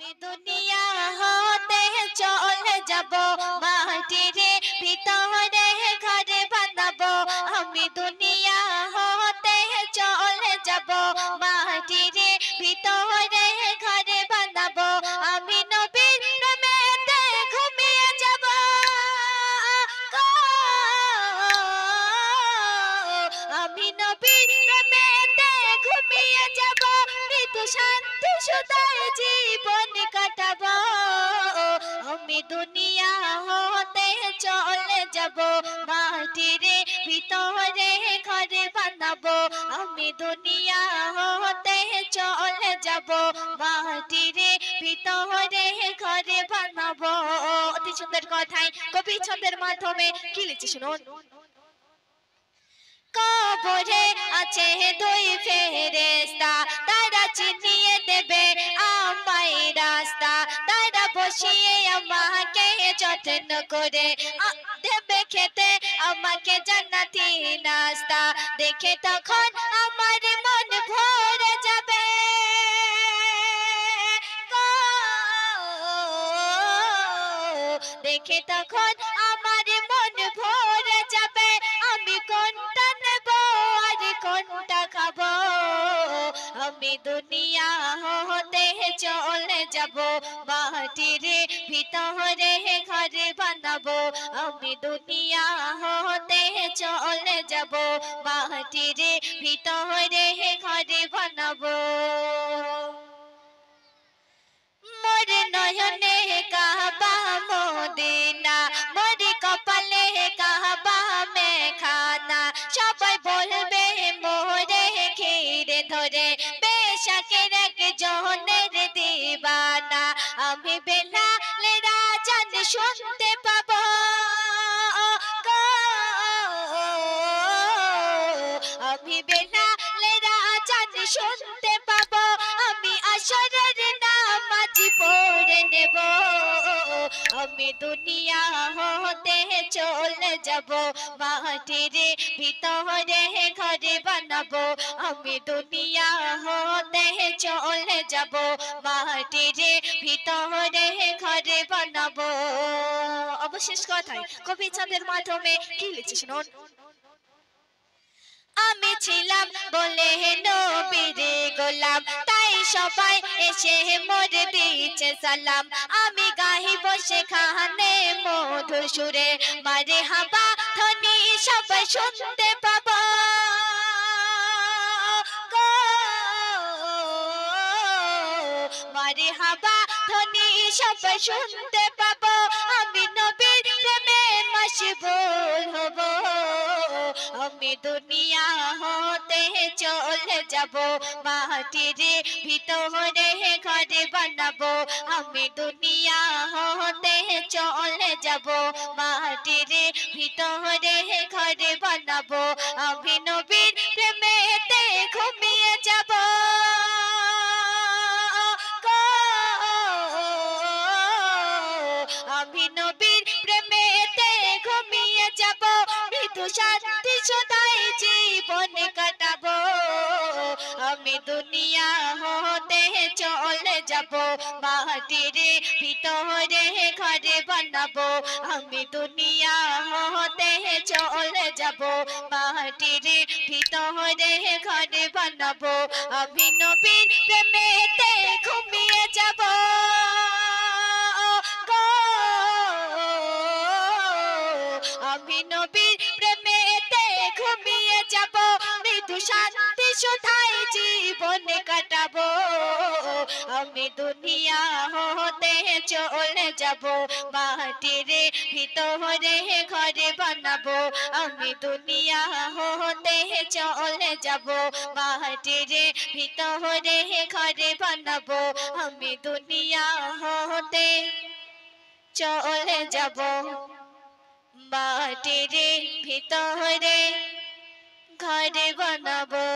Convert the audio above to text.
আমি দুনিয়া হতে চলে যাব মাটির ভিতরে ঘর বানাবো আমি দুনিয়া হতে চলে যাব মাটির ভিতরে ঘর বানাবো আমি নবীর প্রেমেতে ঘুমিয়ে যাব আমি নবীর প্রেমেতে ঘুমিয়ে যাব মৃত্যু শান্তি সুদায় জীবন কাটাবো আমি দুনিয়া হতে চলে যাব মাটির ভিতরে ঘর বানাবো আমি দুনিয়া হতে চলে যাব মাটির ভিতরে ঘর বানাবো অতি সুন্দর কথায় কবি ছন্দের মাধ্যমে কি লিখছে শুনুন কবরে আছে দুই ফেরেশতা তারা চিনিয়ে দেবে আমায় রাস্তা তারা বসিয়ে আমাকে যত্ন করে দেবে খেতে আমাকে জান্নাতি নাস্তা দেখে তখন আমার মন ভরে যাবে দেখে তখন আমার মন ভরে যাবে আমি কোনটা নেব আর কোনটা খাবো আমি দুনিয়া হতে চলে যাব মাটির ভিতরে ঘর বানাবো আমি দুনিয়া হতে চলে যাব মাটির ভিতরে ঘর বানাবো মোর নয়নে কাবা মদিনা মোর কপালে কাবা মেখানা সবাই বলবে মোরে ঘিরে ধরে বেশাকের একজনের দিবানা আমি বেলালের আজান শুনতে পাবো আমি বেলালের আজান শুনতে পাবো আমি আসরের নামাজ পড়ে নেব আমি দুনিয়া হতে চলে যাব মাটির ভিতরে ঘর বানাবো আমি দুনিয়া হতে চলে যাব মাটির ভিতরে ঘর বানাবো অবশেষ কথায় কবি ছন্দের মাধ্যমে কি লিখছে শুনুন আমি ছিলাম বলে নবীর গোলাম তাই সবাই এসে মোর দিচ্ছে সালাম আমি গাইব সেখানে মধুর সুরে মারে হাবা ধ্বনি সবাই শুনতে পাবো মারে হাবা ধ্বনি সবাই শুনতে পাবো আমি নবীর প্রেমে মশগুল হব আমি দুনিয়া হতে চলে যাব মাটির ভিতরে ঘর বানাবো আমি দুনিয়া হতে চলে যাব মাটির ভিতরে ঘর বানাবো আমি নবীর প্রেমেতে ঘুমিয়ে যাব আমি নবীর প্রেমেতে ঘুমিয়ে যাব মৃত্যু শান্তি সদাই জীবন কাটাবো আমি দুনিয়া হতে চলে যাব মাটির ভিতরে ঘর বানাবো আমি দুনিয়া হতে চলে যাব মাটির ভিতরে ঘর বানাবো আমি নবীর প্রেমেতে ঘুমিয়ে যাব আমি নবীর প্রেমেতে ঘুমিয়ে যাব মৃত্যু শান্তি সুধায় জীবন কাটাবো আমি দুনিয়া হতে চলে যাব মাটির ভিতরে ঘর বানাবো আমি দুনিয়া হতে চলে যাব মাটির ভিতরে ঘর বানাবো আমি দুনিয়া হতে চলে যাব মাটির ভিতরে ঘর বানাবো।